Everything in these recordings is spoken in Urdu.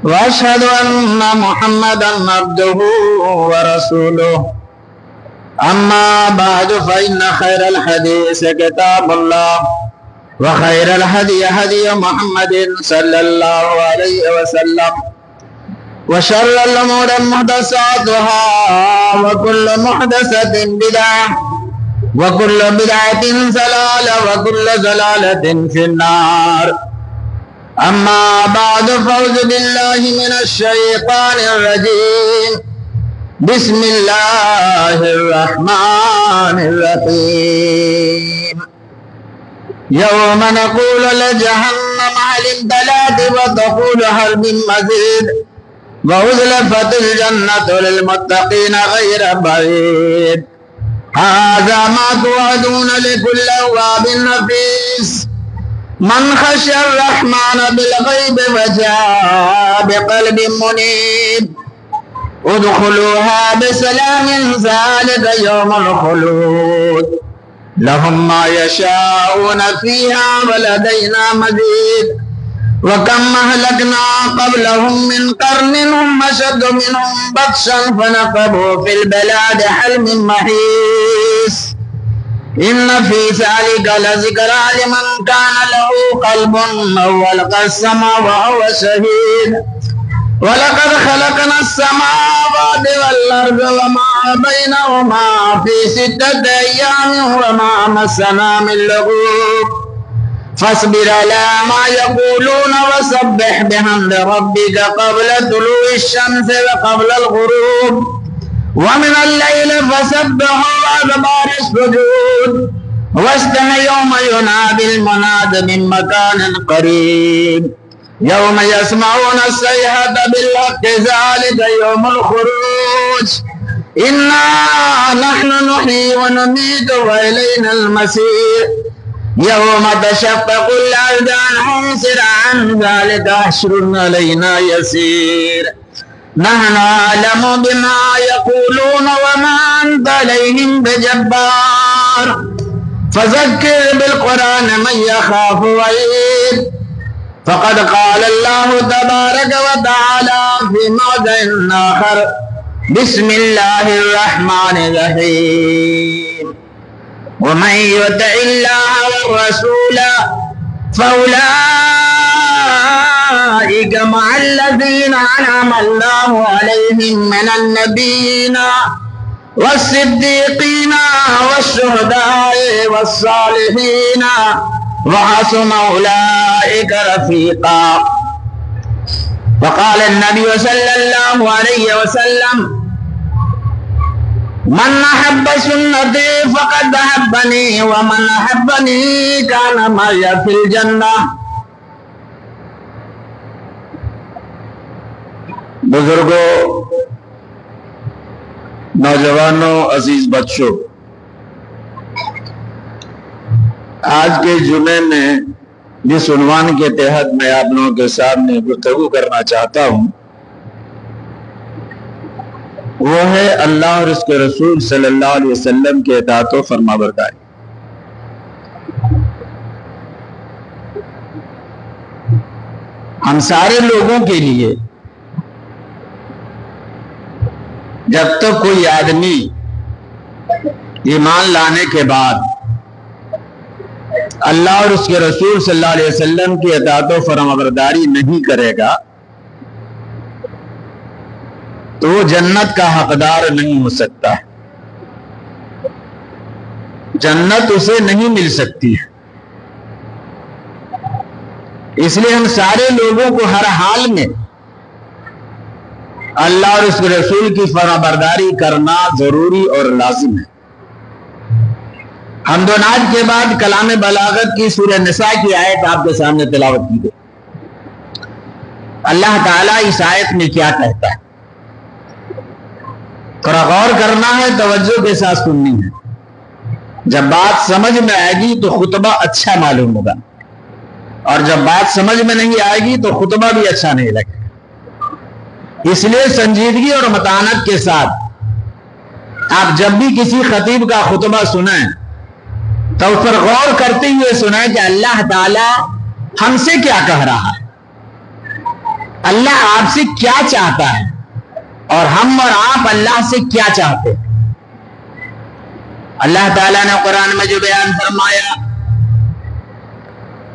وأشهد أن محمدا عبده ورسوله أما بعد فإن خير الحديث كتاب الله وخير الهدي هدي محمد صلى الله عليه وسلم وشر الأمور محدثاتها وكل محدثة بدعة وكل بدعة ضلالة وكل ضلالة في النار. أما بعد فأعوذ بالله من الشيطان الرجيم. بسم الله الرحمن الرحيم. يوم نقول لجهنم هل امتلأت وتقول هل من مزيد وأزلفت الجنة للمتقين غير بعيد. هذا ما توعدون لكل أواب نفيس من خشي الرحمن بالغيب وجاء بقلب منيب. ادخلوها بسلام ذلك يوم الخلود لهم ما يشاءون فيها ولدينا مزيد. وكم أهلكنا قبلهم من قرن هم أشد منهم بطشا فنقبوا في البلاد هل من محيص. إن في ذلك لذكرى لمن كان له قلب أو ألقى السمع وهو شهيد. ولقد خلقنا السماوات والأرض وما بينهما في 6 أيام وما مسنا من لغوب. فاصبر على ما يقولون وسبح بحمد ربك قبل طلوع الشمس وقبل الغروب ومن الليل فسبحه وأدبار السجود واستمع يوم ينادي المناد من مكان قريب يوم يسمعون الصيحة بالحق ذلك يوم الخروج. إنا نحن نحيي ونميت وإلينا المصير. يوم تشقق الأرض عنهم سرعا ذلك حشر علينا يسير. نحن أعلم بما يقولون وما أنت عليهم بجبار. فذكر بالقرآن من يخاف وعيد. فقد قال الله تبارك وتعالى في موضع آخر. بسم الله الرحمن الرحيم. ومن يطع الله والرسول فأولئك مع الذين أنعم الله عليهم من النبيين والصديقين والشهداء والصالحين وحسن أولئك رفيقا. وقال النبي صلى الله عليه وسلم من أحب سنتي فقد أحبني ومن أحبني كان معي في الجنة. بزرگوں، نوجوانوں، عزیز بچوں، آج کے جمعے میں جس عنوان کے تحت میں آپ لوگوں کے سامنے گفتگو کرنا چاہتا ہوں وہ ہے اللہ اور اس کے رسول صلی اللہ علیہ وسلم کے اطاعت و فرما برداری۔ ہم سارے لوگوں کے لیے جب تک کوئی آدمی ایمان لانے کے بعد اللہ اور اس کے رسول صلی اللہ علیہ وسلم کی اطاعت و فرما برداری نہیں کرے گا تو وہ جنت کا حقدار نہیں ہو سکتا، جنت اسے نہیں مل سکتی ہے۔ اس لیے ہم سارے لوگوں کو ہر حال میں اللہ اور اس کے رسول کی فرما برداری کرنا ضروری اور لازم ہے۔ حمد و نعت کے بعد کلام بلاغت کی سورہ نساء کی آیت آپ کے سامنے تلاوت کی گئی۔ اللہ تعالیٰ اس آیت میں کیا کہتا ہے، تھوڑا غور کرنا ہے، توجہ کے ساتھ سننی ہے۔ جب بات سمجھ میں آئے گی تو خطبہ اچھا معلوم ہوگا، اور جب بات سمجھ میں نہیں آئے گی تو خطبہ بھی اچھا نہیں لگے گا۔ اس لیے سنجیدگی اور متانت کے ساتھ آپ جب بھی کسی خطیب کا خطبہ سنیں تو اس پر غور کرتے ہوئے سنیں کہ اللہ تعالی ہم سے کیا کہہ رہا ہے، اللہ آپ سے کیا چاہتا ہے اور ہم اور آپ اللہ سے کیا چاہتے ہیں. اللہ تعالیٰ نے قرآن میں جو بیان فرمایا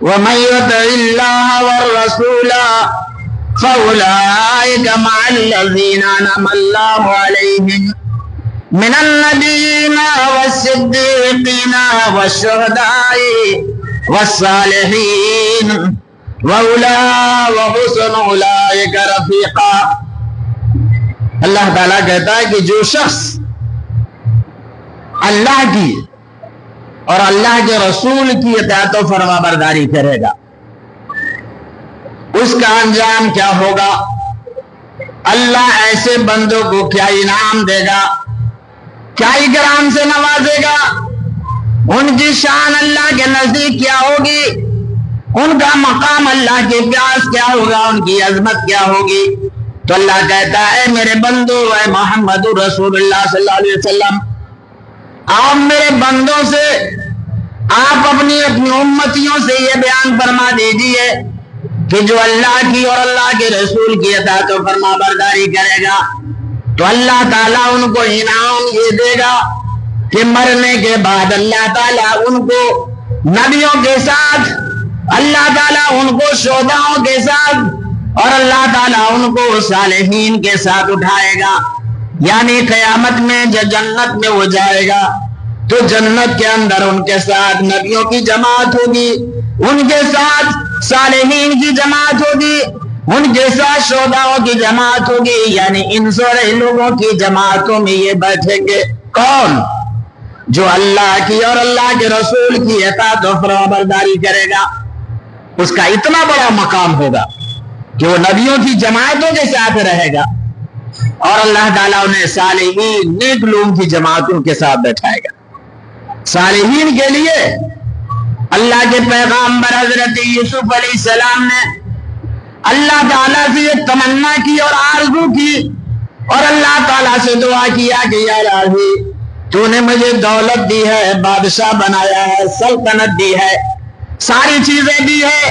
وَمَن يُطِعِ اللَّهَ وَالرَّسُولَ فَأُولَٰئِكَ مَعَ الَّذِينَ أَنْعَمَ اللَّهُ عَلَيْهِم مِّنَ النَّبِيِّينَ وَالصِّدِّيقِينَ وَالشُّهَدَاءِ وَالصَّالِحِينَ وَحُسْنَ أُولَٰئِكَ رَفِيقًا. اللہ تعالیٰ کہتا ہے کہ جو شخص اللہ کی اور اللہ کے رسول کی اطاعت و فرما برداری کرے گا اس کا انجام کیا ہوگا. اللہ ایسے بندوں کو کیا انعام دے گا, کیا اکرام سے نوازے گا, ان کی شان اللہ کے نزدیک کیا ہوگی, ان کا مقام اللہ کے پیاس کیا ہوگا, ان کی عظمت کیا ہوگی. تو اللہ کہتا ہے میرے بندو اے محمد رسول اللہ صلی اللہ علیہ وسلم, آپ میرے بندوں سے, آپ اپنی امتیوں سے یہ بیان فرما دیجئے کہ جو اللہ کی اور اللہ کے رسول کی اطاعت و فرما برداری کرے گا تو اللہ تعالیٰ ان کو انعام یہ دے گا کہ مرنے کے بعد اللہ تعالیٰ ان کو نبیوں کے ساتھ, اللہ تعالیٰ ان کو شہداؤں کے ساتھ اور اللہ تعالیٰ ان کو صالحین کے ساتھ اٹھائے گا. یعنی قیامت میں جو جنت میں وہ جائے گا تو جنت کے اندر ان کے ساتھ نبیوں کی جماعت ہوگی, ان کے ساتھ صالحین کی جماعت ہوگی, ان کے ساتھ شہداؤں کی جماعت ہوگی. یعنی ان سارے لوگوں کی جماعتوں میں یہ بیٹھیں گے کون؟ جو اللہ کی اور اللہ کے رسول کی اطاعت و فرما برداری کرے گا. اس کا اتنا بڑا مقام ہوگا کہ وہ نبیوں کی جماعتوں کے ساتھ رہے گا اور اللہ تعالیٰ انہیں صالحین نیک لوگوں کی جماعتوں کے ساتھ بیٹھائے گا. صالحین کے لیے اللہ کے پیغمبر حضرت یوسف علیہ السلام نے اللہ تعالیٰ سے یہ تمنا کی اور آرزو کی اور اللہ تعالیٰ سے دعا کیا کہ یا الہی تو نے مجھے دولت دی ہے, بادشاہ بنایا ہے, سلطنت دی ہے, ساری چیزیں دی ہے,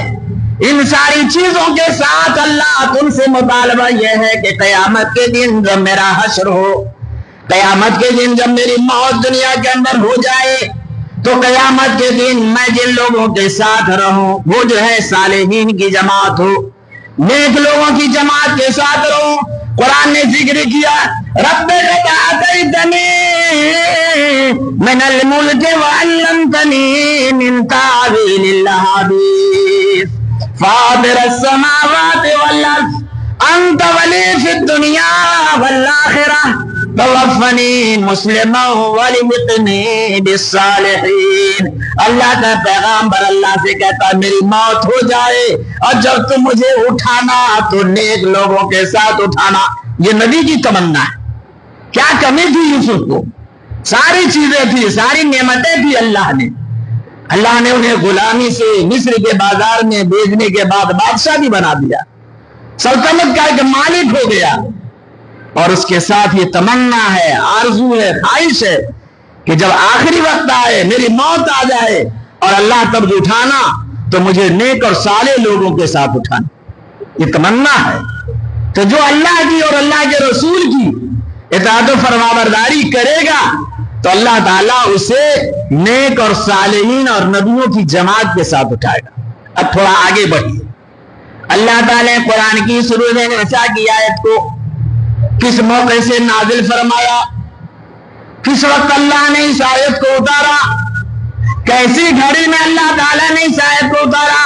ان ساری چیزوں کے ساتھ اللہ تم سے مطالبہ یہ ہے کہ قیامت کے دن جب میرا حشر ہو, قیامت کے دن جب میری موت دنیا کے اندر ہو جائے تو قیامت کے دن میں جن لوگوں کے ساتھ رہوں وہ جو ہے صالحین کی جماعت ہو, نیک لوگوں کی جماعت کے ساتھ رہوں. قرآن نے ذکر کیا رب قد آتیتنی من الملک وعلمتنی من تعویل الاحادیث فاطر السماوات والارض انت ولی فی الدنیا والآخرہ توفنی مسلما والحقنی بالصالحین. اللہ کا پیغمبر اللہ سے کہتا میری موت ہو جائے اور جب تم مجھے اٹھانا تو نیک لوگوں کے ساتھ اٹھانا. یہ نبی کی تمنا ہے. کیا کمی تھی یوسف کو؟ ساری چیزیں تھی, ساری نعمتیں تھی. اللہ نے انہیں غلامی سے مصر کے بازار میں بھیجنے کے بعد بادشاہ بھی بنا دیا, سلطنت کا ایک مالک ہو گیا. اور اس کے ساتھ یہ تمنا ہے, آرزو ہے, خواہش ہے کہ جب آخری وقت آئے, میری موت آ جائے اور اللہ تب اٹھانا تو مجھے نیک اور صالح لوگوں کے ساتھ اٹھانا. یہ تمنا ہے. تو جو اللہ کی اور اللہ کے رسول کی اطاعت و فرما برداری کرے گا تو اللہ تعالیٰ اسے نیک اور صالحین اور نبیوں کی جماعت کے ساتھ اٹھائے گا. اب تھوڑا آگے بڑھیے. اللہ تعالیٰ نے قرآن کی سورۃ النساء کی آیت کو کس موقع سے نازل فرمایا, کس وقت اللہ نے اس آیت کو اتارا, کیسی گھڑی میں اللہ تعالیٰ نے اس آیت کو اتارا.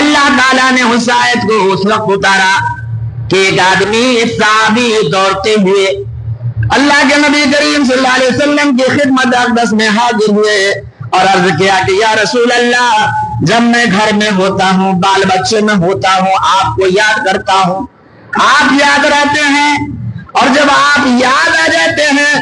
اللہ تعالیٰ نے اس آیت کو اس وقت اتارا کہ ایک آدمی صحابی دوڑتے ہوئے اللہ کے نبی کریم صلی اللہ علیہ وسلم کی خدمت اقدس میں حاضر ہوئے اور عرض کیا کہ یا رسول اللہ, جب میں گھر میں ہوتا ہوں, بال بچے میں ہوتا ہوں, آپ کو یاد کرتا ہوں, آپ یاد رہتے ہیں, اور جب آپ یاد آ جاتے ہیں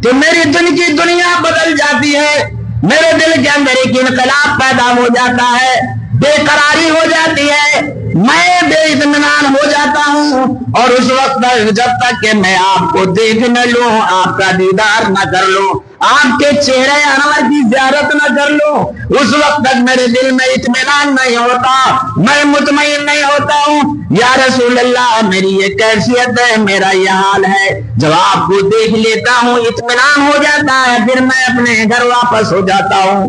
تو میری دل کی دنیا بدل جاتی ہے, میرے دل کے اندر ایک انقلاب پیدا ہو جاتا ہے, بے قراری ہو جاتی ہے, میں بے اطمینان ہو جاتا ہوں. اور اس وقت جب تک کہ میں آپ کو دیکھ نہ لوں, آپ کا دیدار نہ کر لوں, آپ کے چہرے انور کی زیارت نہ کر لوں اس وقت تک میرے دل میں اطمینان نہیں ہوتا، میں مطمئن نہیں ہوتا ہوں۔ یا رسول اللہ میری یہ کیفیت ہے، میرا یہ حال ہے، جب آپ کو دیکھ لیتا ہوں اطمینان ہو جاتا ہے، پھر میں اپنے گھر واپس ہو جاتا ہوں۔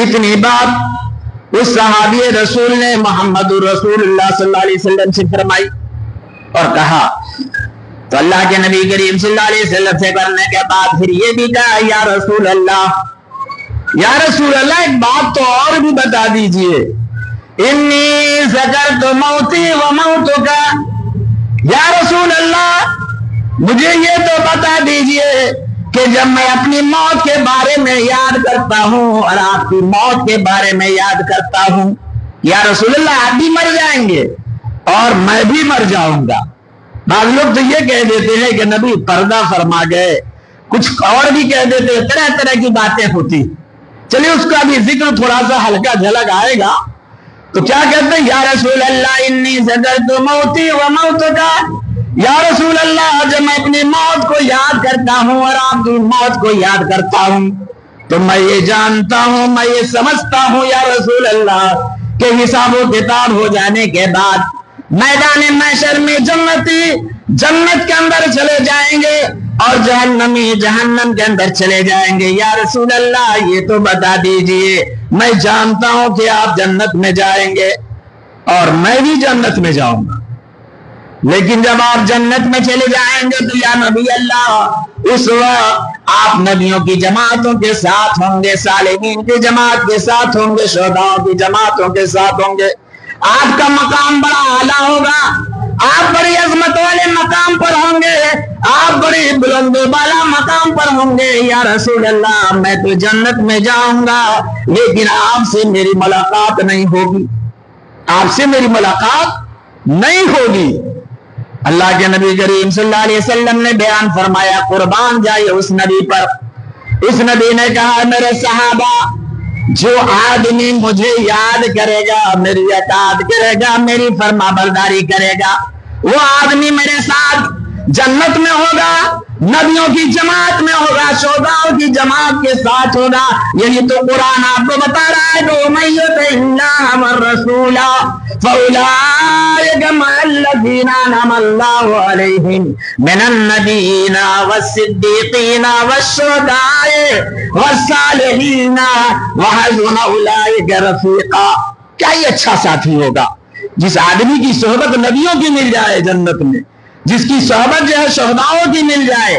اتنی بات اس صحابی رسول نے محمد رسول اللہ صلی اللہ علیہ وسلم سے فرمائی اور کہا تو اللہ کے نبی کریم صلی اللہ علیہ وسلم سے کرنے کے بعد پھر یہ بھی کہا یا رسول اللہ ایک بات تو اور بھی بتا دیجئے، انی ذکرت موتی و موتک، یا رسول اللہ مجھے یہ تو بتا دیجئے کہ جب میں اپنی موت کے بارے میں یاد کرتا ہوں اور آپ کی موت کے بارے میں یاد کرتا ہوں، یا رسول اللہ آپ بھی مر جائیں گے اور میں بھی مر جاؤں گا۔ بعض لوگ تو یہ کہہ دیتے ہیں کہ نبی پردہ فرما گئے، کچھ اور بھی کہہ دیتے ہیں، طرح طرح کی باتیں ہوتی۔ چلیے اس کا بھی ذکر تھوڑا سا ہلکا جھلک آئے گا۔ تو کیا کہتے ہیں یا رسول اللہ انی ذکرت موتی و موتک، یا رسول اللہ جب میں اپنی موت کو یاد کرتا ہوں اور آپ کی موت کو یاد کرتا ہوں تو میں یہ جانتا ہوں، میں یہ سمجھتا ہوں یا رسول اللہ کہ حساب و کتاب ہو جانے کے بعد میدان محشر میں جنتی جنت کے اندر چلے جائیں گے اور جہنمی جہنم کے اندر چلے جائیں گے۔ یا رسول اللہ یہ تو بتا دیجئے، میں جانتا ہوں کہ آپ جنت میں جائیں گے اور میں بھی جنت میں جاؤں گا، لیکن جب آپ جنت میں چلے جائیں گے تو یا نبی اللہ اس وقت آپ نبیوں کی جماعتوں کے ساتھ ہوں گے، صالحین کی جماعت کے ساتھ ہوں گے، شہداؤں کی جماعتوں کے ساتھ ہوں گے۔ آپ کا مقام بڑا اعلیٰ ہوگا، آپ بڑی عظمت والے مقام پر ہوں گے، آپ بڑی بلند و بالا مقام پر ہوں گے۔ یا رسول اللہ میں تو جنت میں جاؤں گا لیکن آپ سے میری ملاقات نہیں ہوگی، آپ سے میری ملاقات نہیں ہوگی۔ اللہ کے نبی کریم صلی اللہ علیہ وسلم نے بیان فرمایا، قربان جائے اس نبی پر، اس نبی نے کہا میرے صحابہ جو آدمی مجھے یاد کرے گا، میری اطاعت کرے گا، میری فرما برداری کرے گا، وہ آدمی میرے ساتھ جنت میں ہوگا، نبیوں کی جماعت میں ہوگا، شہداؤں کی جماعت کے ساتھ ہوگا۔ یہی تو قرآن آپ کو بتا رہا ہے کہ وَمَن يُطِعِ اللَّهَ وَالرَّسُولَ فَأُولَٰئِكَ مَعَ الَّذِينَ أَنْعَمَ اللَّهُ عَلَيْهِم مِّنَ النَّبِيِّينَ وَالصِّدِّيقِينَ وَالشُّهَدَاءِ وَالصَّالِحِينَ وَحَسُنَ أُولَٰئِكَ رَفِيقًا۔ کیا یہ اچھا ساتھی ہوگا جس آدمی کی صحبت نبیوں کی مل جائے جنت میں، جس کی صحبت جو ہے شہداؤں کی مل جائے،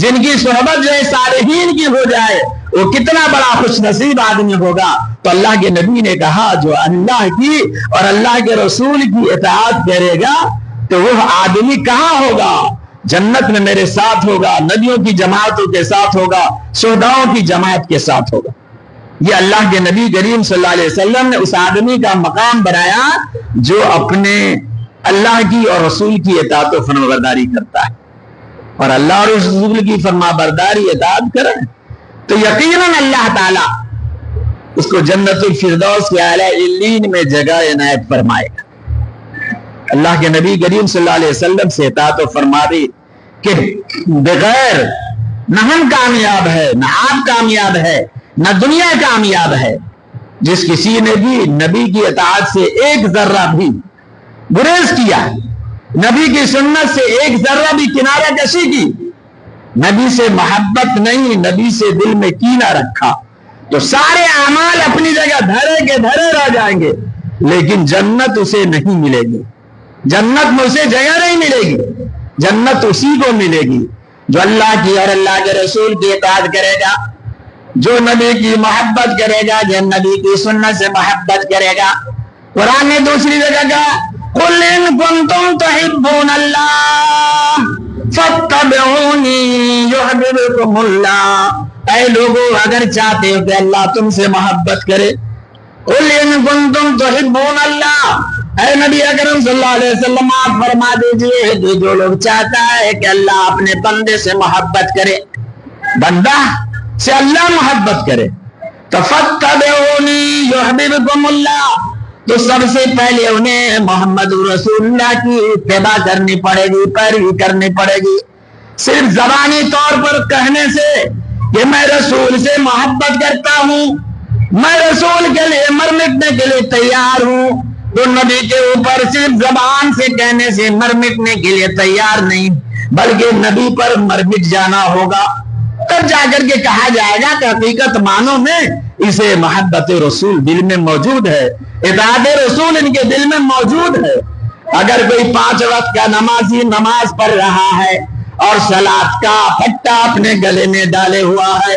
جن کی صحبت جو ہے صالحین کی ہو جائے، وہ کتنا بڑا خوش نصیب آدمی ہوگا۔ تو اللہ کے نبی نے کہا جو اللہ کی اور اللہ کے رسول کی اطاعت کرے گا تو وہ آدمی کہاں ہوگا؟ جنت میں میرے ساتھ ہوگا، نبیوں کی جماعتوں کے ساتھ ہوگا، شہداؤں کی جماعت کے ساتھ ہوگا۔ یہ اللہ کے نبی کریم صلی اللہ علیہ وسلم نے اس آدمی کا مقام بنایا جو اپنے اللہ کی اور رسول کی اطاعت و فرما برداری کرتا ہے، اور اللہ اور رسول کی فرما برداری اطاعت کرے تو یقیناً اللہ تعالیٰ اس کو جنت الفردوس کے اعلیٰ علین میں جگہ عنایت فرمائے گا۔ اللہ کے نبی کریم صلی اللہ علیہ وسلم سے اطاعت و فرمانی کہ بغیر نہ ہم کامیاب ہے، نہ آپ کامیاب ہے، نہ دنیا کامیاب ہے۔ جس کسی نے بھی نبی کی اطاعت سے ایک ذرہ بھی گریز کیا، نبی کی سنت سے ایک ذرہ بھی کنارہ کشی کی، نبی سے محبت نہیں، نبی سے دل میں کینہ رکھا، تو سارے اعمال اپنی جگہ دھرے کے دھرے رہ جائیں گے، لیکن جنت اسے نہیں ملے گی، جنت میں اسے جگہ نہیں ملے گی۔ جنت اسی کو ملے گی جو اللہ کی اور اللہ کے رسول کی اطاعت کرے گا، جو نبی کی محبت کرے گا، جو نبی کی سنت سے محبت کرے گا۔ قرآن نے دوسری جگہ کہا قُلْ إِن كُنتُمْ تُحِبُّونَ اللَّهَ فَاتَّبِعُونِي يُحْبِبْكُمُ اللَّهُ، اے لوگو اگر چاہتے ہو کہ اللہ تم سے محبت کرے، قُلْ إِن كُنتُمْ تُحِبُّونَ اللَّهَ، اے نبی اکرم صلی اللہ علیہ وسلم آپ فرما دیجئے کہ جو لوگ چاہتا ہے کہ اللہ اپنے بندے سے محبت کرے، بندہ سے اللہ محبت کرے، تو فَاتَّبِعُونِي يُحْبِبْكُمُ اللَّهُ، تو سب سے پہلے انہیں محمد رسول اللہ کی اتباع کرنی پڑے گی، پیروی کرنی پڑے گی۔ صرف زبانی طور پر کہنے سے کہ میں رسول سے محبت کرتا ہوں، میں رسول کے لیے مر مٹنے کے لیے تیار ہوں، تو نبی کے اوپر صرف زبان سے کہنے سے مر مٹنے کے لیے تیار نہیں، بلکہ نبی پر مر مٹ جانا ہوگا، تب جا کر کے کہا جائے گا کہ حقیقت معنوں میں اسے محبت رسول دل میں موجود ہے، اطاعت رسول ان کے دل میں موجود ہے۔ اگر کوئی 5 وقت کا نمازی نماز پڑھ رہا ہے اور صلاۃ کا پٹا اپنے گلے میں ڈالے ہوا ہے،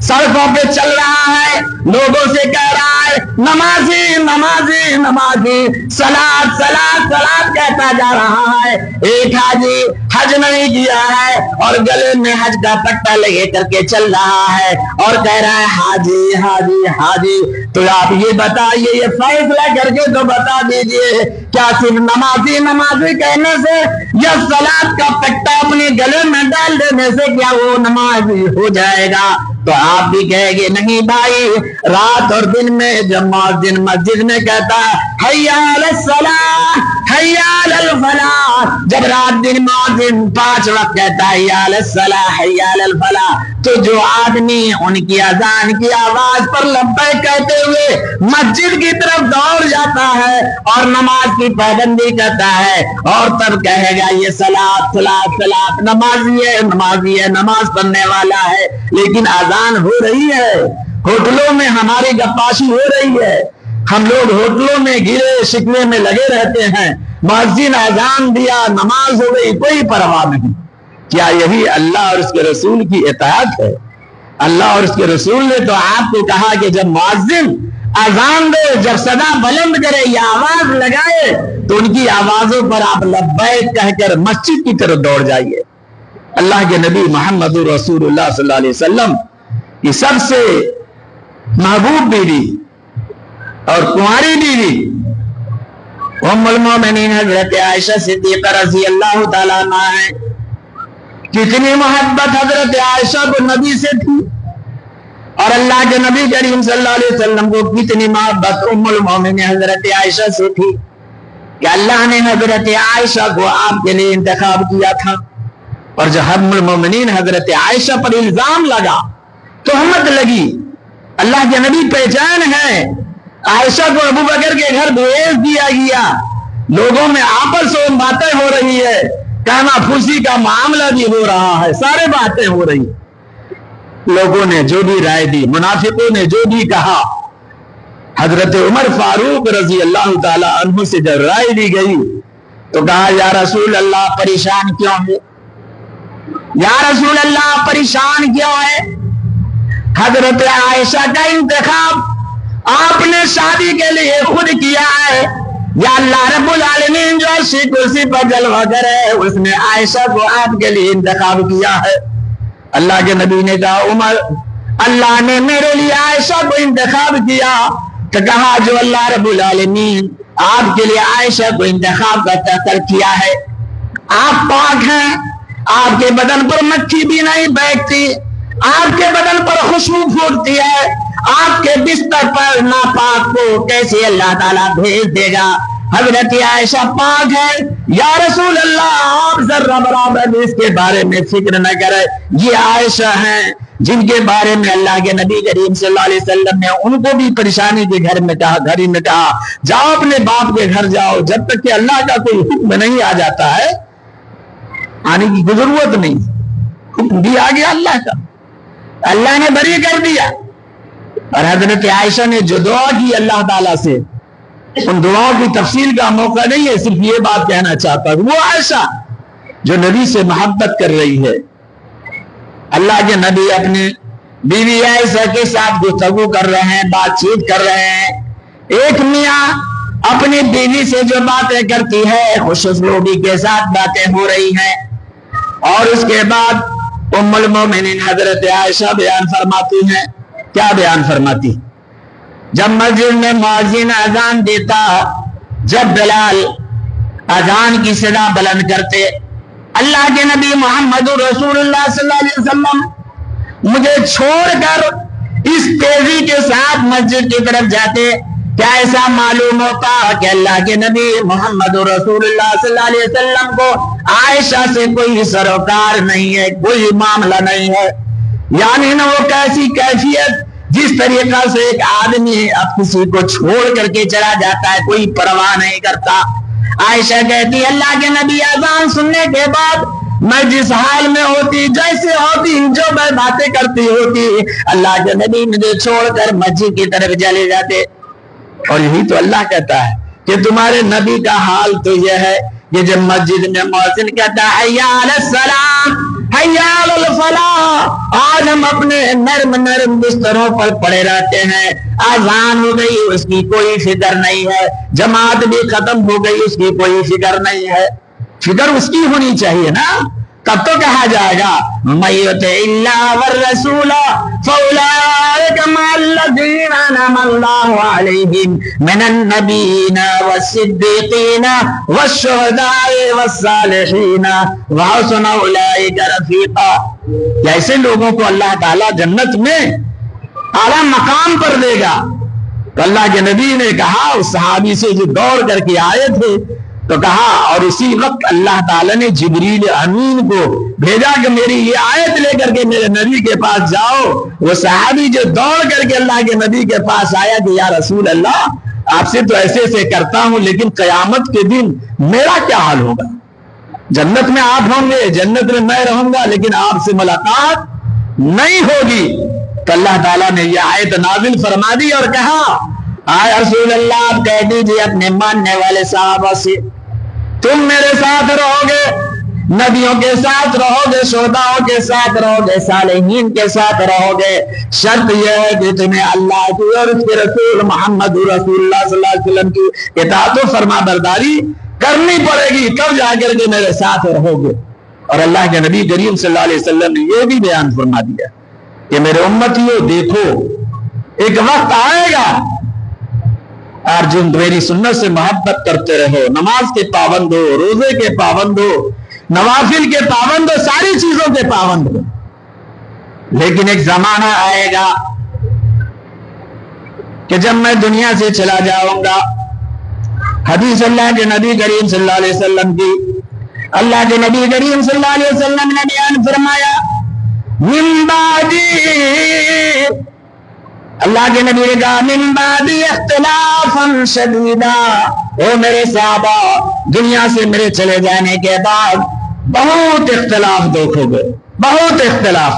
سڑکوں پہ چل رہا ہے، لوگوں سے کہہ رہا ہے نمازی نمازی نمازی، صلاۃ صلاۃ صلاۃ کہتا جا رہا ہے، ایک حاجی حج نہیں کیا ہے اور گلے میں حج کا پٹا لگے کر کے چل رہا ہے اور کہہ رہا ہے حاجی حاجی حاجی، تو آپ یہ بتائیے، یہ فیصلہ کر کے تو بتا دیجئے، کیا صرف نمازی نمازی کہنے سے یا صلاۃ کا پٹا اپنے گلے میں ڈال دینے سے کیا وہ نمازی ہو جائے گا؟ تو آپ بھی کہیں گے نہیں بھائی، رات اور دن میں جب مؤذن مسجد میں کہتا ہے حی علی الصلاۃ حی علی الفلاح، جب رات دن مؤذن 5 وقت کہتا ہے حی علی الصلاۃ حی علی الفلاح، تو جو آدمی ان کی اذان کی آواز پر لبیک کہتے ہوئے مسجد کی طرف دوڑ جاتا ہے اور نماز کی پابندی کرتا ہے، اور تب کہے گا یہ صلاۃ صلاۃ صلاۃ، نمازی ہے نمازی ہے، نماز پڑھنے والا ہے، لیکن اذان ہو رہی ہے، ہوٹلوں میں ہماری گپاشی ہو رہی ہے، ہم لوگ ہوٹلوں میں گرے شکوے میں لگے رہتے ہیں، مؤذن اذان دیا نماز ہو گئی کوئی پرواہ نہیں۔ کیا یہی اللہ اور اس کے رسول کی اطاعت ہے؟ اللہ اور اس کے رسول نے تو آپ کو کہا کہ جب مؤذن اذان دے، جب صدا بلند کرے یا آواز لگائے تو ان کی آوازوں پر آپ لبیک کہہ کر مسجد کی طرف دوڑ جائیے۔ اللہ کے نبی محمد رسول اللہ صلی اللہ علیہ وسلم کی سب سے محبوب بیوی اور کنواری بیوی ام المومنین حضرت عائشہ صدیقہ رضی اللہ تعالیٰ عنہ ہے۔ کتنی محبت حضرت عائشہ کو نبی سے تھی اور اللہ کے نبی کریم صلی اللہ علیہ وسلم کو کتنی محبت ام المومنین حضرت عائشہ سے تھی کہ اللہ نے حضرت عائشہ کو آپ کے لیے انتخاب کیا تھا، اور جب ام المومنین حضرت عائشہ پر الزام لگا، تہمت لگی، اللہ کے نبی پہچان ہے، عائشہ کو ابو بکر کے گھر بھیج دیا گیا، لوگوں میں آپس میں باتیں ہو رہی ہے، کہنا پھوسی کا معاملہ بھی ہو رہا ہے، سارے باتیں ہو رہی، لوگوں نے جو بھی رائے دی، منافقوں نے جو بھی کہا، حضرت عمر فاروق رضی اللہ تعالی عنہ سے جب رائے دی گئی تو کہا یا رسول اللہ پریشان کیوں ہے؟ یا رسول اللہ پریشان کیوں ہے؟ حضرت عائشہ کا انتخاب آپ نے شادی کے لیے خود کیا ہے، یا اللہ رب العالمین جو عرشی کرسی پر جلوہ گر ہے اس نے عائشہ کو آپ کے لیے انتخاب کیا ہے؟ اللہ کے نبی نے کہا عمر، اللہ نے میرے لیے عائشہ کو انتخاب کیا، تو کہا جو اللہ رب العالمین آپ کے لیے عائشہ کو انتخاب کر کیا ہے، آپ پاک ہیں، آپ کے بدن پر مکھی بھی نہیں بیٹھتی، آپ کے بدن پر خوشبو پھوٹتی ہے، آپ کے بستر پر ناپاک کو کیسے اللہ تعالیٰ بھیج دے گا؟ حضرت عائشہ پاک ہے، یا رسول اللہ آپ ذرہ برابر اس کے بارے میں فکر نہ کرے، یہ عائشہ ہیں جن کے بارے میں اللہ کے نبی کریم صلی اللہ علیہ وسلم نے ان کو بھی پریشانی کے گھر میں کہا جاؤ اپنے باپ کے گھر جاؤ، جب تک کہ اللہ کا کوئی حکم نہیں آ جاتا ہے آنے کی ضرورت نہیں، حکم بھی آ گیا اللہ کا، اللہ نے بری کر دیا۔ اور حضرت عائشہ نے جو دعا کی اللہ تعالیٰ سے، ان دعاؤں کی تفصیل کا موقع نہیں ہے، صرف یہ بات کہنا چاہتا ہوں، وہ عائشہ جو نبی سے محبت کر رہی ہے، اللہ کے نبی اپنے بیوی عائشہ کے ساتھ گفتگو کر رہے ہیں، بات چیت کر رہے ہیں، ایک میاں اپنی بیوی سے جو باتیں کرتی ہے خوش اسلوبی کے ساتھ باتیں ہو رہی ہیں، اور اس کے بعد ام المومنین حضرت عائشہ بیان فرماتی ہیں، کیا بیان فرماتی؟ جب مسجد میں مؤذن اذان دیتا، جب بلال اذان کی صدا بلند کرتے، اللہ کے نبی محمد رسول اللہ صلی اللہ علیہ وسلم مجھے چھوڑ کر اس تیزی کے ساتھ مسجد کی طرف جاتے، کیا ایسا معلوم ہوتا کہ اللہ کے نبی محمد رسول اللہ صلی اللہ علیہ وسلم کو عائشہ سے کوئی سروکار نہیں ہے، کوئی معاملہ نہیں ہے؟ یعنی نا وہ کیسی کیفیت جس طریقہ سے ایک آدمی اب کسی کو چھوڑ کر کے چلا جاتا ہے، کوئی پرواہ نہیں کرتا۔ عائشہ کہتی اللہ کے نبی اذان سننے کے بعد میں جس حال میں ہوتی، جیسے ہوتی، جو میں باتیں کرتی ہوتی، اللہ کے نبی مجھے چھوڑ کر مسجد کی طرف چلے جاتے۔ اور یہی تو اللہ کہتا ہے کہ تمہارے نبی کا حال تو یہ ہے کہ جب مسجد میں مؤذن کہتا ہے حی علی الصلاۃ حی علی الفلاح، آج ہم اپنے نرم نرم بستروں پر پڑے رہتے ہیں، اذان ہو گئی اس کی کوئی فکر نہیں ہے، جماعت بھی ختم ہو گئی اس کی کوئی فکر نہیں ہے۔ فکر اس کی ہونی چاہیے نا، تب تو کہا جائے گا مَن یُطِعِ اللَّهَ وَالرَّسُولَ فَأُولَٰئِکَ مَعَ الَّذِینَ أَنْعَمَ اللَّهُ عَلَیْہِم مِنَ النَّبِیِّینَ وَالصِّدِّیقِینَ وَالشُّہَدَاءِ وَالصَّالِحِینَ وَحَسُنَ أُولَٰئِکَ رَفِیقًا۔ ایسے لوگوں کو اللہ تعالیٰ جنت میں اعلیٰ مقام پر دے گا۔ تو اللہ کے نبی نے کہا اس صحابی سے جو دوڑ کر کے آئے تھے، تو کہا اور اسی وقت اللہ تعالیٰ نے جبریل امین کو بھیجا کہ میری یہ آیت لے کر کے میرے نبی کے پاس جاؤ۔ وہ صحابی جو دوڑ کر کے اللہ کے نبی کے پاس آیا کہ یا رسول اللہ آپ سے تو ایسے ایسے کرتا ہوں، لیکن قیامت کے دن میرا کیا حال ہوگا؟ جنت میں آپ ہوں گے، جنت میں میں رہوں گا، لیکن آپ سے ملاقات نہیں ہوگی۔ تو اللہ تعالیٰ نے یہ آیت نازل فرما دی اور کہا آئے رسول اللہ آپ کہہ دیجئے اپنے ماننے والے صحابہ سے تم میرے ساتھ رہو گے، نبیوں کے ساتھ رہو گے، شہداؤں کے ساتھ رہو گے، صالحین کے ساتھ رہو گے، شرط یہ ہے کہ تمہیں اللہ کی اور اس کے رسول محمد رسول اللہ صلی اللہ علیہ وسلم کی اطاعت و فرما برداری کرنی پڑے گی، تب جا کر کے میرے ساتھ رہو گے۔ اور اللہ کے نبی کریم صلی اللہ علیہ وسلم نے یہ بھی بیان فرما دیا کہ میرے امتیوں دیکھو ایک وقت آئے گا اور جو میری سنت سے محبت کرتے رہو، نماز کے پابند ہو، روزے کے پابند ہو، نوافل کے پابند ہو، ساری چیزوں کے پابند ہو، لیکن ایک زمانہ آئے گا کہ جب میں دنیا سے چلا جاؤں گا، حدیث اللہ کے نبی کریم صلی اللہ علیہ وسلم کی، اللہ کے نبی کریم صلی اللہ علیہ وسلم نے بیان فرمایا من بعدی، اللہ کے نبی نے کہا من بعدی اختلافا شدیدا، او میرے صحابہ دنیا سے میرے چلے جانے کے بعد بہت اختلاف دیکھو گے، بہت اختلاف،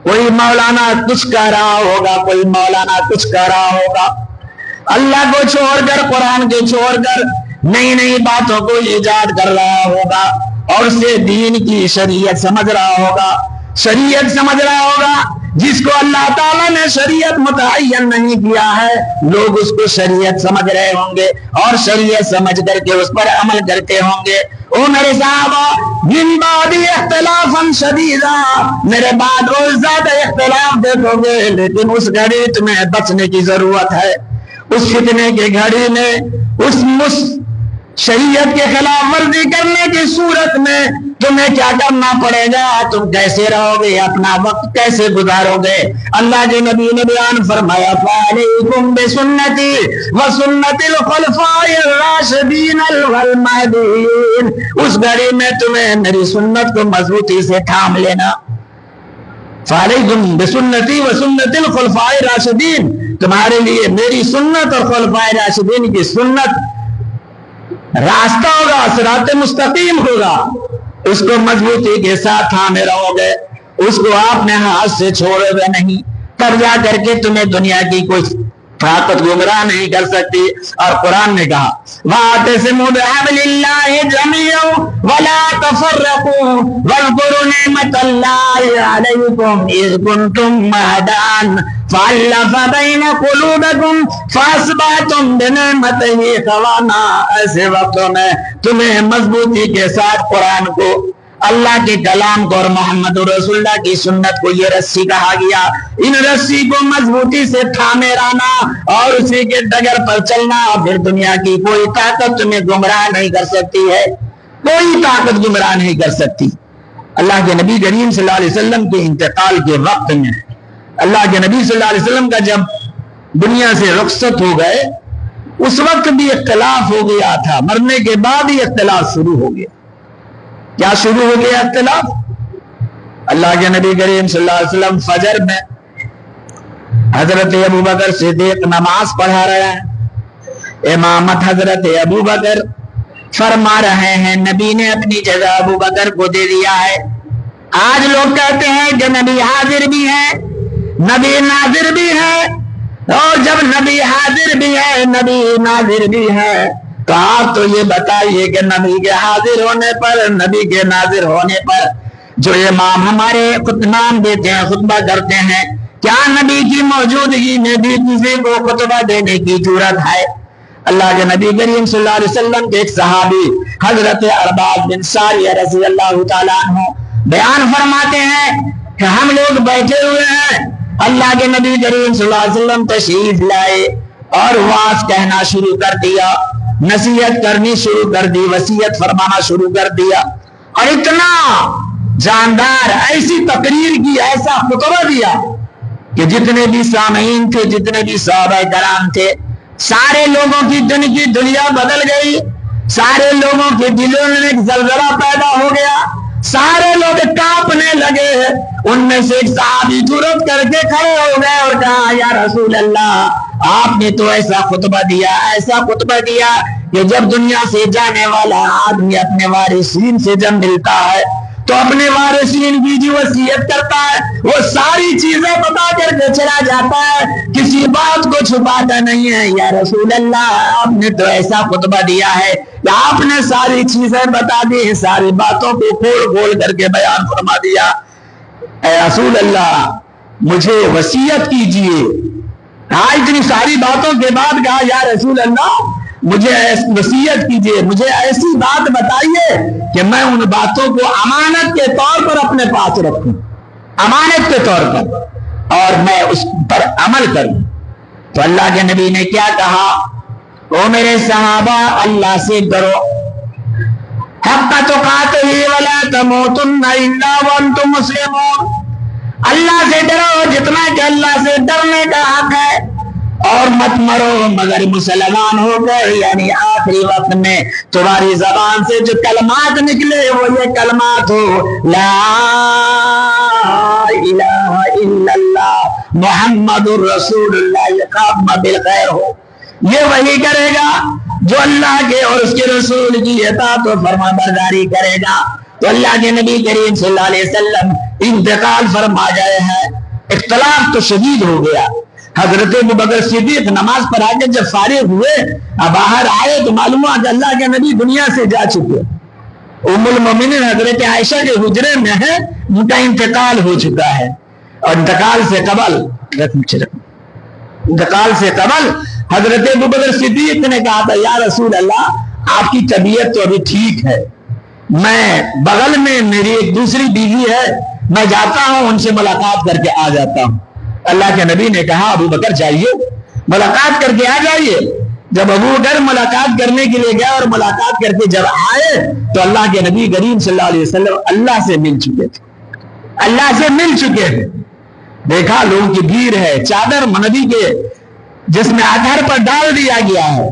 کوئی مولانا کچھ کہہ رہا ہوگا، کوئی مولانا کچھ کہہ رہا ہوگا، اللہ کو چھوڑ کر قرآن کو چھوڑ کر نئی نئی باتوں کو ایجاد کر رہا ہوگا اور اسے دین کی شریعت سمجھ رہا ہوگا، شریعت سمجھ رہا ہوگا جس کو اللہ تعالیٰ نے شریعت متعین نہیں کیا ہے، لوگ اس کو شریعت سمجھ رہے ہوں گے اور شریعت سمجھ کر کے اس پر عمل کرتے ہوں گے۔ او میرے صحابہ من بعد اختلافا شدیدا، میرے بعد روز زیادہ اختلاف دیکھو گے، لیکن اس گھڑی تمہیں بچنے کی ضرورت ہے، اس فتنے کے گھڑی میں، اس شریعت کے خلاف ورزی کرنے کی صورت میں تمہیں کیا کرنا پڑے گا، تم کیسے رہو گے، اپنا وقت کیسے گزارو گے؟ اللہ کے نبی نے بیان فرمایا فَعَلَيْكُمْ بِسُنَّتِي وَسُنَّتِ الْخُلَفَاءِ الرَّاشِدِينَ الْمَهْدِيِّينَ، اس گھڑی میں تمہیں میری سنت کو مضبوطی سے تھام لینا۔ فَعَلَيْكُمْ بِسُنَّتِي وَسُنَّتِ الْخُلَفَاءِ الرَّاشِدِينَ، تمہارے لیے میری سنت اور خلفائے راشدین کی سنت راستہ ہوگا، صراط مستقیم ہوگا، اس کو مضبوطی کے ساتھ تھامے رہو گے، اس کو آپ نے ہاتھ سے چھوڑے ہوئے نہیں، تب جا کر کے تمہیں دنیا کی کوئی طاقت گمراہ نہیں کر سکتی۔ اور قرآن نے کہا وَاعْتَصِمُوا بِحَبْلِ اللَّهِ جَمِيعًا وَلَا تَفَرَّقُوا وَاذْكُرُوا نِعْمَةَ اللَّهِ عَلَيْكُمْ إِذْ كُنْتُمْ أَعْدَاءً فَأَلَّفَ بَيْنَ قُلُوبِكُمْ فَأَصْبَحْتُمْ بِنِعْمَتِهِ إِخْوَانًا، ایسے وقتوں میں تمہیں مضبوطی کے ساتھ قرآن کو، اللہ کے کلام کو اور محمد رسول اللہ کی سنت کو یہ رسی کہا گیا، ان رسی کو مضبوطی سے تھامے رہنا اور اسی کے ڈگر پر چلنا، پھر دنیا کی کوئی طاقت تمہیں گمراہ نہیں کر سکتی ہے، کوئی طاقت گمراہ نہیں کر سکتی۔ اللہ کے نبی کریم صلی اللہ علیہ وسلم کے انتقال کے وقت میں، اللہ کے نبی صلی اللہ علیہ وسلم کا جب دنیا سے رخصت ہو گئے، اس وقت بھی اختلاف ہو گیا تھا، مرنے کے بعد ہی اختلاف شروع ہو گیا۔ کیا شروع ہو گیا اختلاف؟ اللہ کے نبی کریم صلی اللہ علیہ وسلم فجر میں حضرت ابو بکر صدیق نماز پڑھا رہے ہیں، امامت حضرت ابو بکر فرما رہے ہیں، نبی نے اپنی جگہ ابو بکر کو دے دیا ہے۔ آج لوگ کہتے ہیں کہ نبی حاضر بھی ہے، نبی ناظر بھی ہے، اور جب نبی حاضر بھی ہے نبی ناظر بھی ہے تو آپ تو یہ بتائیے کہ نبی کے حاضر ہونے پر، نبی کے ناظر ہونے پر جو امام ہمارے خطبہ دیتے ہیں، خطبہ کرتے ہیں، کیا نبی کی موجودگی میں بھی کسی کو خطبہ دینے کی جرات ہے؟ اللہ کے نبی کریم صلی اللہ علیہ وسلم کے ایک صحابی حضرت ارباب بن ساریہ رضی اللہ تعالیٰ عنہ بیان فرماتے ہیں کہ ہم لوگ بیٹھے ہوئے ہیں، اللہ کے نبی کریم صلی اللہ علیہ وسلم تشریف لائے اور واعظ کہنا شروع کر دیا، نصیحت کرنی شروع کر دی، وصیت فرمانا شروع کر دیا، اور اتنا جاندار ایسی تقریر کی، ایسا خطبہ دیا کہ جتنے بھی سامعین تھے، جتنے بھی صحابہ کرام تھے، سارے لوگوں کی دنیا بدل گئی، سارے لوگوں کے دلوں میں ایک زلزلہ پیدا ہو گیا، سارے لوگ کانپنے لگے۔ ان میں سے ایک صحابی جرأت کر کے کھڑے ہو گئے اور کہا، یا رسول اللہ، آپ نے تو ایسا خطبہ دیا، ایسا خطبہ دیا کہ جب دنیا سے جانے والا آدمی اپنے وارثین سے جب ملتا ہے تو اپنے وارثین کی جو وصیت کرتا ہے وہ ساری چیزیں بتا کر کے چلا جاتا ہے، کسی بات کو چھپاتا نہیں ہے۔ یا رسول اللہ، آپ نے تو ایسا خطبہ دیا ہے کہ آپ نے ساری چیزیں بتا دی ہیں، ساری باتوں کو کھول کھول کر کے بیان فرما دیا۔ اے رسول اللہ، مجھے وصیت کیجئے۔ اتنی ساری باتوں کے بعد کہا، یا رسول اللہ، مجھے وصیت کیجئے، مجھے ایسی بات بتائیے کہ میں ان باتوں کو امانت کے طور پر اپنے پاس رکھوں، امانت کے طور پر، اور میں اس پر عمل کروں۔ تو اللہ کے نبی نے کیا کہا؟ او میرے صحابہ، اللہ سے ڈرو، حق تقاتہ ولا تموتن الا وانتم مسلمون۔ اللہ سے ڈرو جتنا کہ اللہ سے ڈرنے کا حق ہے، اور مت مرو مگر مسلمان ہو گئے، یعنی آخری وقت میں تمہاری زبان سے جو کلمات نکلے وہ یہ کلمات ہو، لا الہ الا اللہ محمد الرسول اللہ، یہ خاتمہ بالخیر ہو۔ یہ وہی کرے گا جو اللہ کے اور اس کے رسول کی اطاعت و فرما برداری کرے گا۔ تو اللہ کے نبی کریم صلی اللہ علیہ وسلم انتقال فرما گئے ہیں، اختلاف تو شدید ہو گیا۔ حضرت ابو بکر صدیق نماز پڑھا کے جب فارغ ہوئے، باہر آئے تو معلوم ہوا کہ اللہ کے نبی دنیا سے جا چکے۔ ام المومنین حضرت عائشہ کے حجرے میں ہے، ان کا انتقال ہو چکا ہے، اور انتقال سے قبل حضرت ابو بکر صدیق نے کہا تھا، یا رسول اللہ، آپ کی طبیعت تو ابھی ٹھیک ہے، میں بغل میں میری ایک دوسری بیوی ہے، میں جاتا ہوں ان سے ملاقات کر کے آ جاتا ہوں۔ اللہ کے نبی نے کہا، ابو بکر جائیے، ملاقات کر کے آ جائیے۔ جب ابو بکر ملاقات کرنے کے لیے گیا اور ملاقات کر کے جب آئے تو اللہ کے نبی کریم صلی اللہ علیہ وسلم اللہ سے مل چکے تھے، اللہ سے مل چکے تھے۔ دیکھا لوگوں کی بھیڑ ہے، چادر نبی کے جس میں آدھار پر ڈال دیا گیا ہے،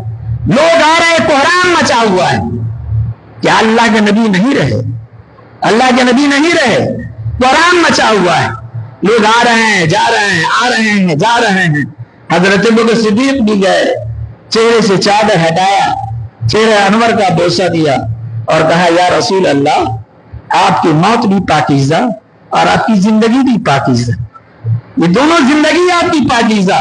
لوگ آ رہے، کوہرام مچا ہوا ہے۔ کیا اللہ کے نبی نہیں رہے؟ اللہ کے نبی نہیں رہے، کوہرام مچا ہوا ہے، لوگ آ رہے ہیں، جا رہے ہیں، آ رہے ہیں، جا رہے ہیں۔ حضرت ابو بکر صدیق بھی گئے، چہرے سے چادر ہٹایا، چہرے انور کا بوسہ دیا اور کہا، یا رسول اللہ، آپ کی موت بھی پاکیزہ اور آپ کی زندگی بھی پاکیزہ، یہ دونوں زندگی آپ کی پاکیزہ۔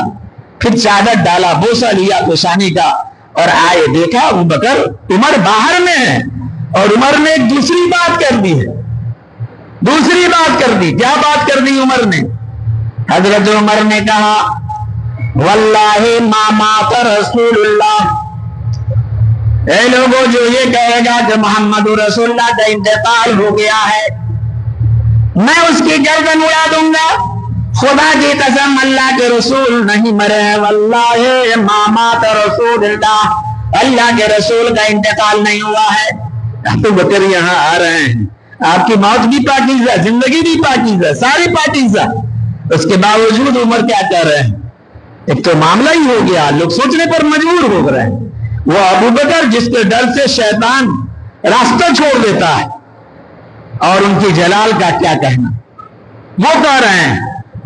پھر چادر ڈالا، بوسہ لیا پیشانی کا اور آئے، دیکھا ابو بکر، عمر باہر میں ہے، اور عمر نے ایک دوسری بات کر دی ہے، دوسری بات کر دی۔ کیا بات کر دی عمر نے؟ حضرت عمر نے کہا، واللہ ما مات رسول اللہ، اے لوگوں، جو یہ کہے گا کہ محمد رسول اللہ کا انتقال ہو گیا ہے، میں اس کی گردن اڑا دوں گا۔ خدا کی قسم، اللہ کے رسول نہیں مرے ہیں، واللہ ما مات رسول اللہ، اللہ کے رسول کا انتقال نہیں ہوا ہے۔ ابو بکر یہاں آ رہے ہیں، آپ کی موت بھی پاکیزہ، زندگی بھی پاکیزہ، ساری پاکیزہ، اس کے باوجود عمر کیا کہہ رہے ہیں؟ ایک تو معاملہ ہی ہو گیا، لوگ سوچنے پر مجبور ہو رہے ہیں۔ وہ ابو بکر جس کے ڈر سے شیطان راستہ چھوڑ دیتا ہے، اور ان کی جلال کا کیا کہنا۔ وہ کہہ رہے ہیں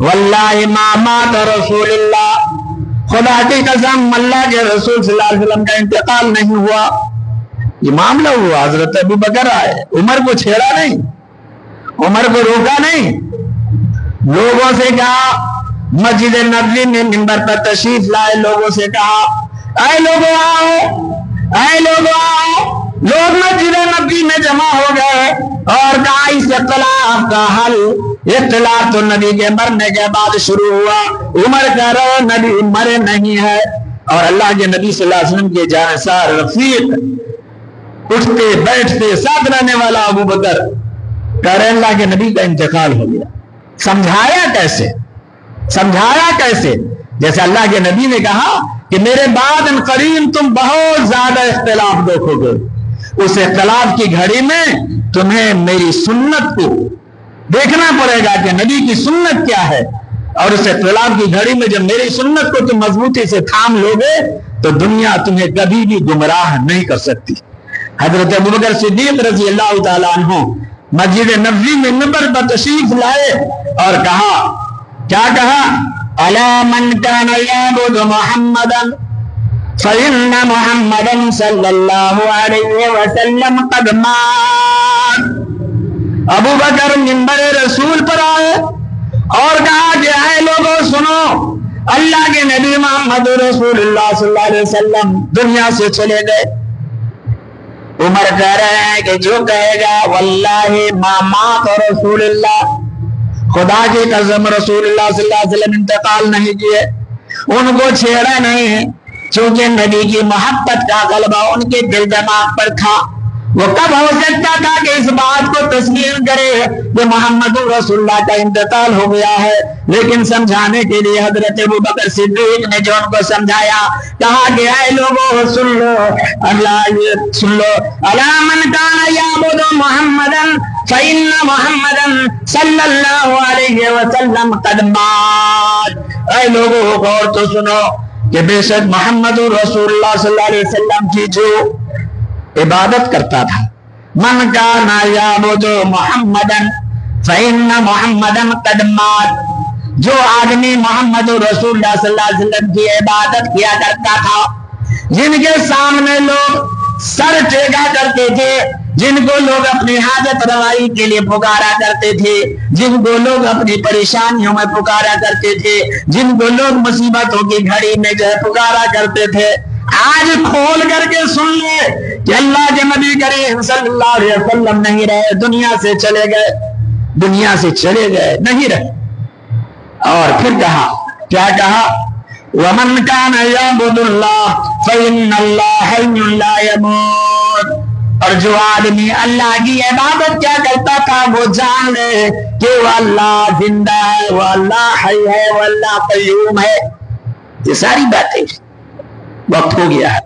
واللہ ما مات رسول اللہ، خدا کی قسم اللہ کے رسول صلی اللہ علیہ وسلم کا انتقال نہیں ہوا۔ یہ معاملہ ہوا، حضرت ابو بکر آئے، عمر کو چھیڑا نہیں، عمر کو روکا نہیں، لوگوں سے کہا، مسجد نبوی میں منبر پر تشریف لائے، لوگوں سے کہا اے لوگوں آؤ، اے لوگوں آؤ۔ لوگ مسجد نبوی میں جمع ہو گئے اور کہا اس اختلاف کا حل، اختلاف تو نبی کے مرنے کے بعد شروع ہوا، عمر کہہ رہے نبی مرے نہیں ہے، اور اللہ کے نبی صلی اللہ علیہ وسلم کے جانثار رفیق، اٹھتے بیٹھتے ساتھ رہنے والا ابو بکر کہہ رہے اللہ کے نبی کا انتقال ہو گیا۔ سمجھایا کیسے؟ سمجھایا کیسے؟ جیسے اللہ کے نبی نے کہا کہ میرے بعد ان قریب تم بہت زیادہ اختلاف دیکھو گے، اس اختلاف کی گھڑی میں تمہیں میری سنت کو دیکھنا پڑے گا کہ نبی کی سنت کیا ہے، اور اس اختلاف کی گھڑی میں جب میری سنت کو تم مضبوطی سے تھام لو گے تو دنیا تمہیں کبھی بھی گمراہ نہیں کر سکتی۔ حضرت ابوبکر صدیق رضی اللہ تعالیٰ عنہ مسجد نبوی میں منبر پر تشریف لائے اور کہا، کیا کہا؟ الا من کان یعبد محمدا فإن محمدا صلی اللہ علیہ وسلم قد مات۔ ابو بکر منبر رسول پر آئے اور کہا کہ اے لوگوں سنو، اللہ کے نبی محمد رسول اللہ صلی اللہ علیہ وسلم دنیا سے چلے گئے۔ عمر کہہ رہے ہیں کہ جو کہے گا واللہ ما مات رسول اللہ، خدا کی قسم رسول اللہ صلی اللہ علیہ وسلم انتقال نہیں کیے، ان کو چھیڑا نہیں، چونکہ نبی کی محبت کا غلبہ ان کے دل دماغ پر تھا۔ وہ کب ہو سکتا تھا کہ اس بات کو تسلیم کرے کہ محمد رسول اللہ کا انتقال ہو گیا ہے، لیکن سمجھانے کے لیے حضرت ابوبکر صدیق نے جو ان کو سمجھایا، کہا کہ اے لوگوں سن لو، اللہ سن لو، الا من کان یعبد محمدا فإن محمدا صلی اللہ علیہ وسلم قد مات۔ اے لوگوں غور تو سنو کہ بے شک محمد رسول اللہ صلی اللہ علیہ وسلم کی جو عبادت کرتا تھا، من کان یعبد محمدا فإن محمدا قد مات، جو آدمی محمد رسول اللہ صلی اللہ علیہ وسلم کی عبادت کیا کرتا تھا، جن کے سامنے لوگ سر ٹیکا کرتے تھے، جن کو لوگ اپنی حاجت روائی کے لیے پکارا کرتے تھے، جن کو لوگ اپنی پریشانیوں میں پکارا کرتے تھے، جن کو لوگ مصیبتوں کی گھڑی میں جو ہے پکارا کرتے تھے، آج کھول کر کے سن لے کہ اللہ کے نبی کریم صلی اللہ علیہ وسلم نہیں رہے، دنیا سے چلے گئے، دنیا سے چلے گئے، نہیں رہے۔ اور پھر کہا، کیا کہا؟ وَمَنْ كَانَ يَعْبُدُ اللَّهَ فَإِنَّ اللَّهَ حَيٌّ لَا يَمُوتُ، اور جو آدمی اللہ کی عبادت کیا کرتا تھا وہ جان لے کہ وہ اللہ زندہ ہے، وہ اللہ حی ہے، وہ اللہ قیوم ہے۔ یہ ساری باتیں وقت ہو گیا ہے۔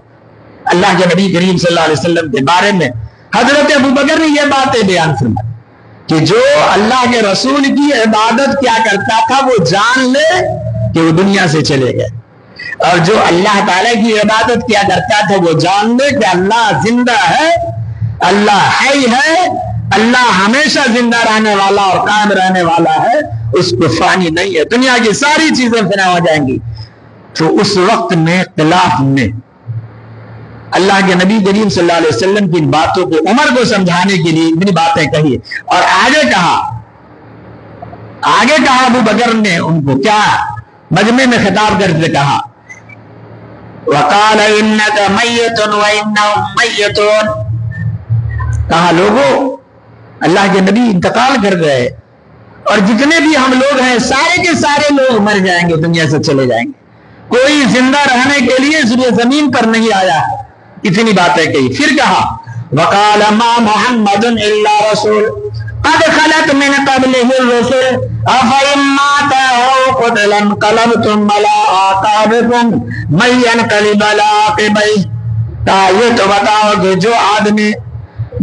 اللہ کے نبی کریم صلی اللہ علیہ وسلم کے بارے میں حضرت ابوبکر نے یہ باتیں بیان فرمائی کہ جو اللہ کے رسول کی عبادت کیا کرتا تھا وہ جان لے کہ وہ دنیا سے چلے گئے، اور جو اللہ تعالیٰ کی عبادت کیا کرتا تھا وہ جان لے کہ اللہ زندہ ہے، اللہ حی ہے، اللہ ہمیشہ زندہ رہنے والا اور قائم رہنے والا ہے، اس کو فانی نہیں ہے، دنیا کی ساری چیزیں فنا ہو جائیں گی۔ تو اس وقت میں اختلاف میں اللہ کے نبی کریم صلی اللہ علیہ وسلم کی باتوں کو عمر کو سمجھانے کے لیے اتنی باتیں کہی، اور آگے کہا ابو بکر نے ان کو کیا مجمع میں خطاب کرتے کہا، وَقَالَ إِنَّكَ مَيِّتٌ وَإِنَّهُمْ مَيِّتُونَ، کہا لوگوں اللہ کے نبی انتقال کر گئے اور جتنے بھی ہم لوگ ہیں سارے کے سارے لوگ مر جائیں گے، دنیا سے چلے جائیں گے، کوئی زندہ رہنے کے لیے زمین پر نہیں آیا۔ اتنی باتیں کہی، پھر کہا وَقَالَ مَا مُحَمَّدٌ إِلَّا رَسُولٌ قَدْ خَلَتْ مِنْ قَبْلِهِ الرُّسُلُ أَفَإِن مَّاتَ أَوْ قُتِلَ انقَلَبْتُمْ عَلَىٰ أَعْقَابِكُمْ مَن يَنقَلِبْ عَلَىٰ عَقِبَيْهِ، کہا یہ تو بتاؤ کہ جو آدمی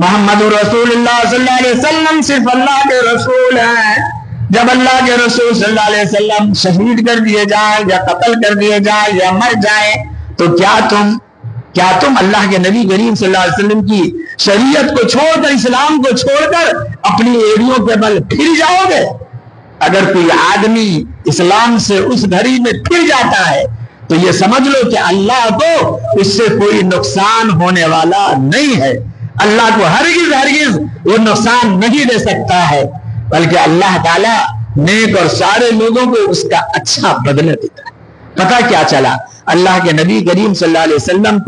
محمد رسول اللہ صلی اللہ علیہ وسلم صرف اللہ کے رسول ہیں، جب اللہ کے رسول صلی اللہ علیہ وسلم شہید کر دیے جائیں یا قتل کر دیے جائیں یا مر جائیں تو کیا تم اللہ کے نبی کریم صلی اللہ علیہ وسلم کی شریعت کو چھوڑ کر، اسلام کو چھوڑ کر اپنی ایڑیوں کے بل پھر جاؤ گے؟ اگر کوئی آدمی اسلام سے اس گھڑی میں پھر جاتا ہے تو یہ سمجھ لو کہ اللہ کو اس سے کوئی نقصان ہونے والا نہیں ہے. اللہ کو ہرگز وہ نقصان نہیں دے سکتا ہے، بلکہ اللہ تعالیٰ نیک اور سارے لوگوں کو اس کا اچھا بدلہ دیتا ہے. پتہ کیا چلا؟ اللہ کے نبی کریم صلی اللہ علیہ وسلم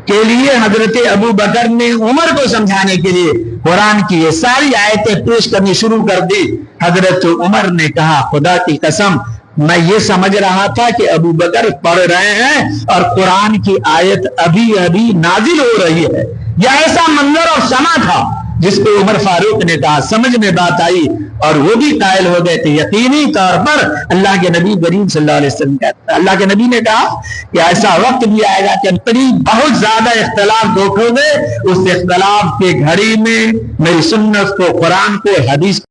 کے لیے حضرت ابو بکر نے عمر کو سمجھانے کے لیے قرآن کی یہ ساری آیتیں پیش کرنی شروع کر دی. حضرت عمر نے کہا خدا کی قسم میں یہ سمجھ رہا تھا کہ ابو بکر پڑھ رہے ہیں اور قرآن کی آیت ابھی نازل ہو رہی ہے. یہ ایسا منظر اور سما تھا جس کو عمر فاروق نے کہا، سمجھ میں بات آئی اور وہ بھی قائل ہو گئے تھے. یقینی طور پر اللہ کے نبی کریم صلی اللہ علیہ وسلم کہتے ہیں، اللہ کے نبی نے کہا کہ ایسا وقت بھی آئے گا کہ قریب بہت زیادہ اختلاف دیکھو گے، اس اختلاف کے گھڑی میں میری سنت کو، قرآن کو، حدیث